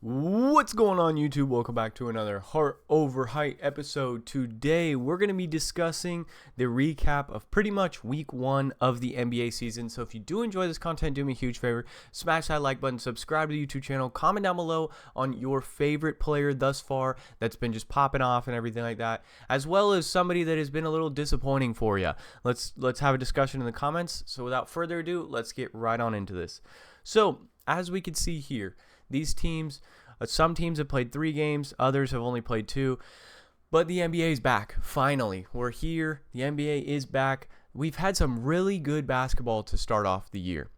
What's going on, YouTube? Welcome back to another Heart Over Height episode. Today we're going to be discussing the recap of pretty much week 1 of the NBA season. So if you do enjoy this content, do me a huge favor, smash that like button, subscribe to the YouTube channel, comment down below on your favorite player thus far that's been just popping off and everything like that, as well as somebody that has been a little disappointing for you. Let's have a discussion in the comments. So without further ado, let's get right on into this. So as we can see here, these teams, some teams have played 3 games, others have only played 2, but the NBA is back. Finally, we're here. The NBA is back. We've had some really good basketball to start off the year.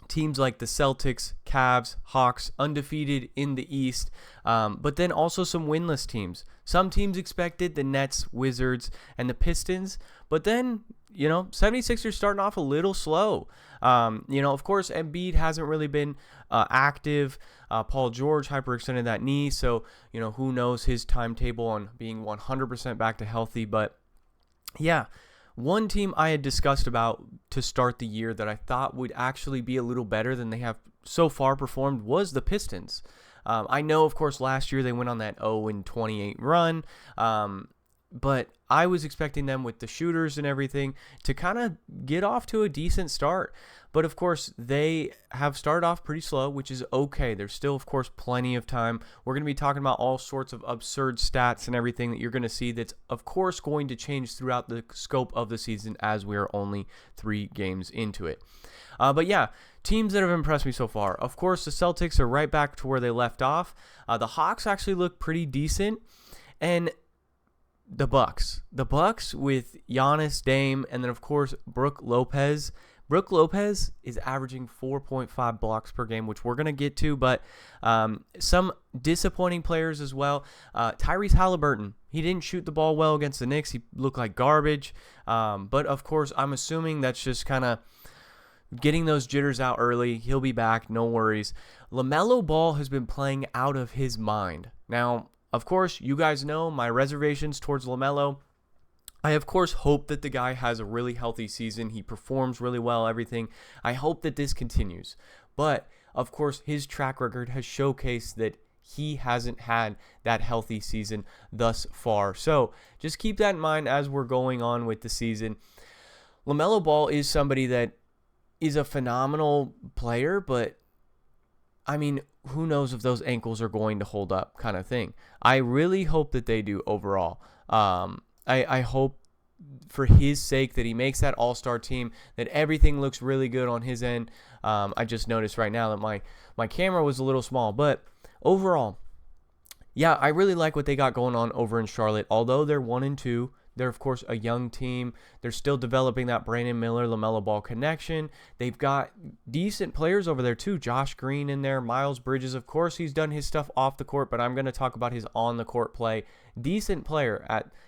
Teams like the Celtics, Cavs, Hawks, undefeated in the East, but then also some winless teams. Some teams expected the Nets, Wizards, and the Pistons, but then, 76ers starting off a little slow. Of course, Embiid hasn't really been active. Paul George hyperextended that knee, so, who knows his timetable on being 100% back to healthy. But, yeah, one team I had discussed about to start the year that I thought would actually be a little better than they have so far performed was the Pistons. I know, of course, last year they went on that 0-28 run, but I was expecting them with the shooters and everything to kind of get off to a decent start. But, of course, they have started off pretty slow, which is okay. There's still, of course, plenty of time. We're going to be talking about all sorts of absurd stats and everything that you're going to see that's, of course, going to change throughout the scope of the season as we are only 3 games into it. But, yeah, teams that have impressed me so far. Of course, the Celtics are right back to where they left off. The Hawks actually look pretty decent. And the Bucks with Giannis, Dame, and then, of course, Brook Lopez. Brook Lopez is averaging 4.5 blocks per game, which we're going to get to, but some disappointing players as well. Tyrese Halliburton, he didn't shoot the ball well against the Knicks. He looked like garbage, but, of course, I'm assuming that's just kind of getting those jitters out early. He'll be back, no worries. LaMelo Ball has been playing out of his mind. Now, of course, you guys know my reservations towards LaMelo. I, of course, hope that the guy has a really healthy season. He performs really well, everything. I hope that this continues. But, of course, his track record has showcased that he hasn't had that healthy season thus far. So, just keep that in mind as we're going on with the season. LaMelo Ball is somebody that is a phenomenal player, but, I mean, who knows if those ankles are going to hold up kind of thing. I really hope that they do overall. I hope for his sake that he makes that all-star team, that everything looks really good on his end. I just noticed right now that my camera was a little small, but overall, yeah, I really like what they got going on over in Charlotte. Although they're 1-2, they're, of course, a young team. They're still developing that Brandon Miller, LaMelo Ball connection. They've got decent players over there, too. Josh Green in there, Miles Bridges. Of course, he's done his stuff off the court, but I'm going to talk about his on-the-court play. Decent player,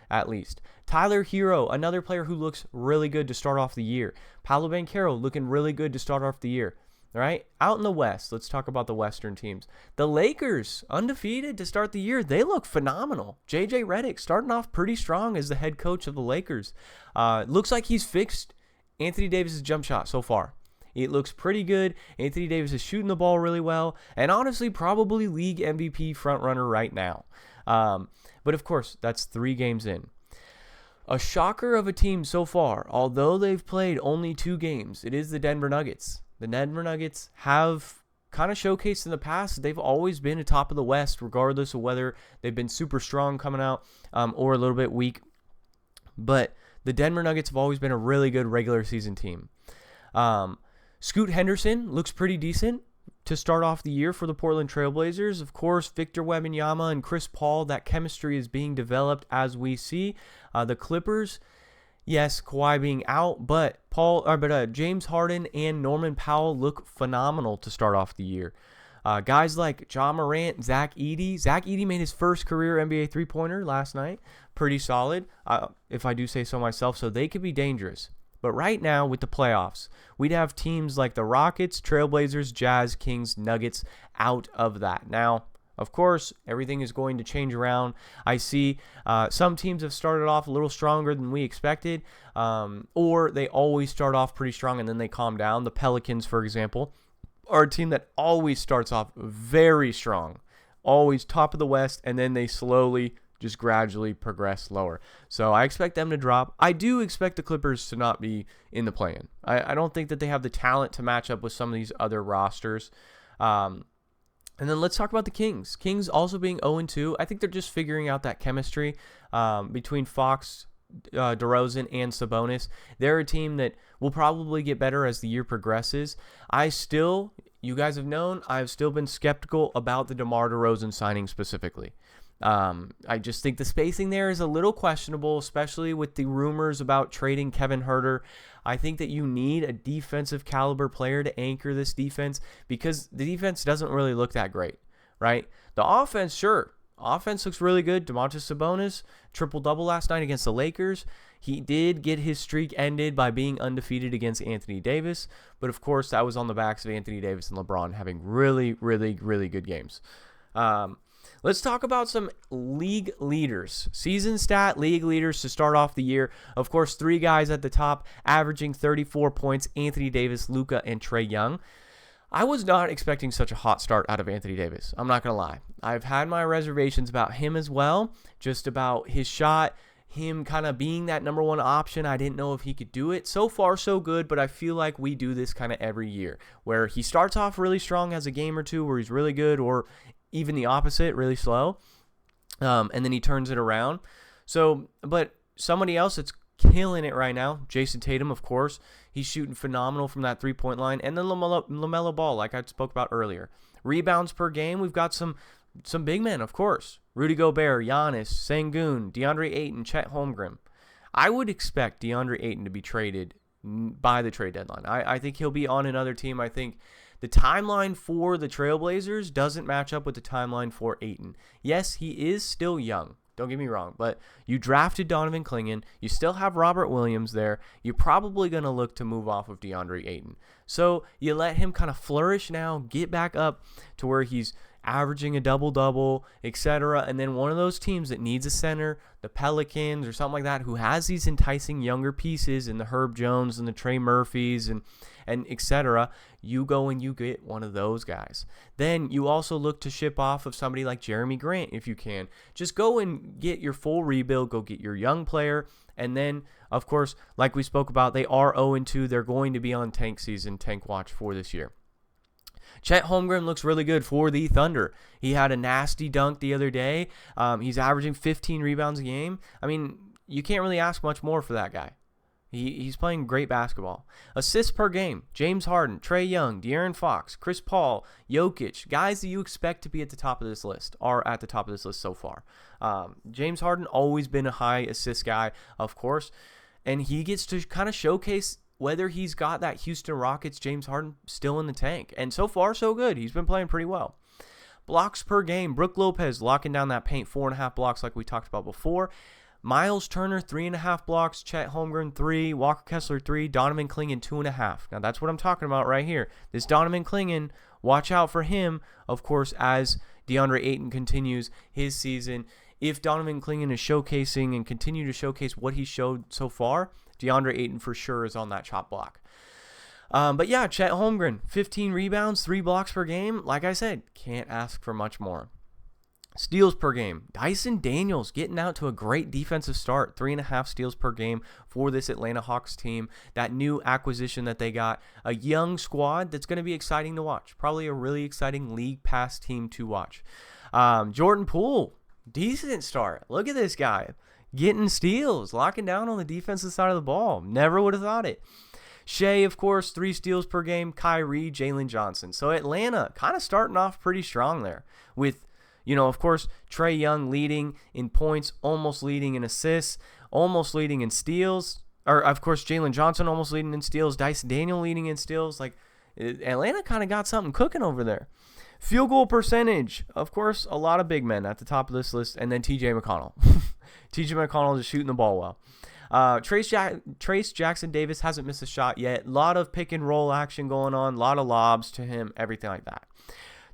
at least. Tyler Hero, another player who looks really good to start off the year. Paolo Banchero looking really good to start off the year. All right, out in the West, let's talk about the Western teams. The Lakers, undefeated to start the year. They look phenomenal. JJ Redick starting off pretty strong as the head coach of the Lakers. Looks like he's fixed Anthony Davis' jump shot so far. It looks pretty good. Anthony Davis is shooting the ball really well, and honestly, probably league MVP frontrunner right now. But of course, that's 3 games in. A shocker of a team so far, although they've played only 2 games, it is the Denver Nuggets. The Denver Nuggets have kind of showcased in the past they've always been atop of the West, regardless of whether they've been super strong coming out or a little bit weak. But the Denver Nuggets have always been a really good regular season team. Scoot Henderson looks pretty decent to start off the year for the Portland Trailblazers. Of course, Victor Wembanyama and Chris Paul, that chemistry is being developed as we see. The Clippers, yes, Kawhi being out, but James Harden and Norman Powell look phenomenal to start off the year. Guys like Ja Morant, Zach Edey. Zach Edey made his first career NBA three-pointer last night. Pretty solid, if I do say so myself, so they could be dangerous. But right now, with the playoffs, we'd have teams like the Rockets, Trailblazers, Jazz, Kings, Nuggets out of that. Now, of course, everything is going to change around. I see some teams have started off a little stronger than we expected, or they always start off pretty strong and then they calm down. The Pelicans, for example, are a team that always starts off very strong. always top of the West, and then they slowly just gradually progress lower. So I expect them to drop. I do expect the Clippers to not be in the play-in. I don't think that they have the talent to match up with some of these other rosters. And then let's talk about the Kings. Kings also being 0-2. I think they're just figuring out that chemistry between Fox, DeRozan, and Sabonis. They're a team that will probably get better as the year progresses. You guys have known, I've still been skeptical about the DeMar DeRozan signing specifically. I just think the spacing there is a little questionable, especially with the rumors about trading Kevin Huerter. I think that you need a defensive caliber player to anchor this defense because the defense doesn't really look that great, right? The offense, sure. Offense looks really good. Domantas Sabonis, triple-double last night against the Lakers. He did get his streak ended by being undefeated against Anthony Davis, but of course that was on the backs of Anthony Davis and LeBron having really, really, really good games. Let's talk about some league leaders. Season stat league leaders to start off the year. Of course, 3 guys at the top, averaging 34 points, Anthony Davis, Luka, and Trae Young. I was not expecting such a hot start out of Anthony Davis. I'm not going to lie. I've had my reservations about him as well, just about his shot, him kind of being that number 1 option. I didn't know if he could do it. So far, so good, but I feel like we do this kind of every year, where he starts off really strong, has a game or two where he's really good, or even the opposite, really slow, and then he turns it around. So, but somebody else that's killing it right now, Jason Tatum, of course. He's shooting phenomenal from that three-point line. And then LaMelo Ball, like I spoke about earlier. Rebounds per game, we've got some big men, of course. Rudy Gobert, Giannis, Sengun, DeAndre Ayton, Chet Holmgren. I would expect DeAndre Ayton to be traded by the trade deadline. I think he'll be on another team. I think the timeline for the Trailblazers doesn't match up with the timeline for Ayton. Yes, he is still young. Don't get me wrong, but you drafted Donovan Clingan. You still have Robert Williams there. You're probably going to look to move off of DeAndre Ayton. So you let him kind of flourish now, get back up to where he's averaging a double-double, etc. And then one of those teams that needs a center, the Pelicans or something like that, who has these enticing younger pieces in the Herb Jones and the Trey Murphys and etc., you go and you get one of those guys. Then you also look to ship off of somebody like Jeremy Grant if you can. Just go and get your full rebuild, go get your young player, and then, of course, like we spoke about, they are 0-2. They're going to be on tank watch for this year. Chet Holmgren looks really good for the Thunder. He had a nasty dunk the other day. He's averaging 15 rebounds a game. I mean, you can't really ask much more for that guy. He's playing great basketball. Assists per game, James Harden, Trae Young, De'Aaron Fox, Chris Paul, Jokic, guys that you expect to be at the top of this list are at the top of this list so far. James Harden, always been a high assist guy, of course, and he gets to kind of showcase whether he's got that Houston Rockets James Harden still in the tank. And so far, so good. He's been playing pretty well. Blocks per game, Brook Lopez locking down that paint, 4.5 blocks like we talked about before. Miles Turner, 3.5 blocks. Chet Holmgren, 3. Walker Kessler, 3. Donovan Clingan, 2.5. Now, that's what I'm talking about right here. This Donovan Clingan, watch out for him, of course, as DeAndre Ayton continues his season. If Donovan Clingan is showcasing and continue to showcase what he showed so far, DeAndre Ayton for sure is on that chop block. But yeah, Chet Holmgren, 15 rebounds, 3 blocks per game. Like I said, can't ask for much more. Steals per game. Dyson Daniels getting out to a great defensive start. 3.5 steals per game for this Atlanta Hawks team. That new acquisition that they got. A young squad that's going to be exciting to watch. Probably a really exciting league pass team to watch. Jordan Poole, decent start. Look at this guy. Getting steals. Locking down on the defensive side of the ball. Never would have thought it. Shea, of course, 3 steals per game. Kyrie, Jalen Johnson. So Atlanta kind of starting off pretty strong there with, of course, Trae Young leading in points, almost leading in assists, almost leading in steals. Or, of course, Jalen Johnson almost leading in steals. Dyson Daniel leading in steals. Like, Atlanta kind of got something cooking over there. Field goal percentage. Of course, a lot of big men at the top of this list. And then T.J. McConnell. T.J. McConnell is shooting the ball well. Trace Jackson Davis hasn't missed a shot yet. A lot of pick and roll action going on. A lot of lobs to him. Everything like that.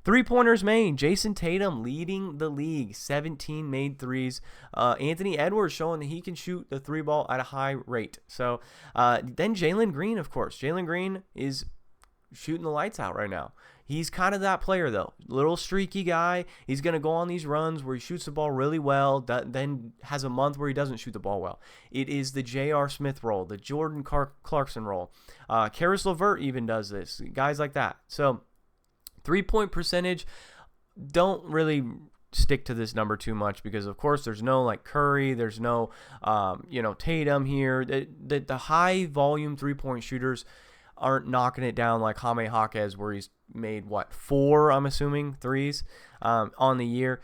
3-pointers made. Jason Tatum leading the league. 17 made threes. Anthony Edwards showing that he can shoot the 3 ball at a high rate. So then Jalen Green, of course. Jalen Green is shooting the lights out right now. He's kind of that player, though. Little streaky guy. He's going to go on these runs where he shoots the ball really well, then has a month where he doesn't shoot the ball well. It is the J.R. Smith role, the Jordan Clarkson role. Karis LeVert even does this. Guys like that. So, three-point percentage, don't really stick to this number too much because, of course, there's no like Curry, there's no, Tatum here. The high-volume three-point shooters aren't knocking it down like Jaime Jaquez, where he's made, 4, I'm assuming, threes on the year.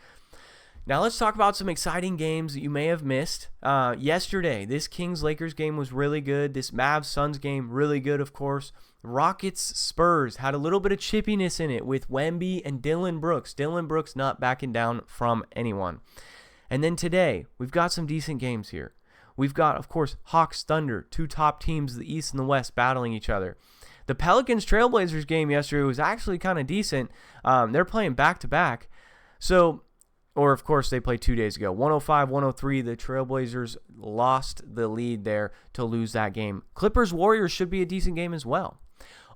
Now let's talk about some exciting games that you may have missed. Yesterday, this Kings-Lakers game was really good. This Mavs-Suns game, really good, of course. Rockets-Spurs had a little bit of chippiness in it with Wemby and Dillon Brooks. Dillon Brooks not backing down from anyone. And then today, we've got some decent games here. We've got, of course, Hawks-Thunder, 2 top teams, the East and the West, battling each other. The Pelicans-Trailblazers game yesterday was actually kind of decent. They're playing back-to-back. Or, of course, they played 2 days ago. 105-103, the Trailblazers lost the lead there to lose that game. Clippers-Warriors should be a decent game as well.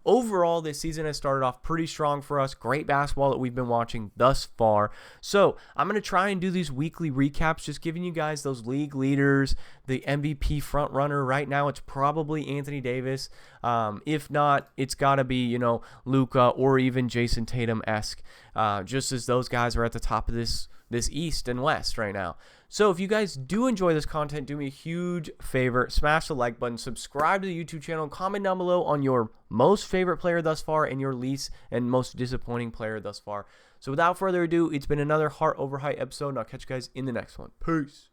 Overall, this season has started off pretty strong for us. Great basketball that we've been watching thus far. So I'm going to try and do these weekly recaps, just giving you guys those league leaders, the MVP front runner. Right now, it's probably Anthony Davis. If not, it's got to be, Luka or even Jason Tatum-esque, just as those guys are at the top of this East and West right now. So if you guys do enjoy this content, do me a huge favor, smash the like button, subscribe to the YouTube channel, comment down below on your most favorite player thus far and your least and most disappointing player thus far. So without further ado, it's been another Heart Over Height episode, and I'll catch you guys in the next one. Peace.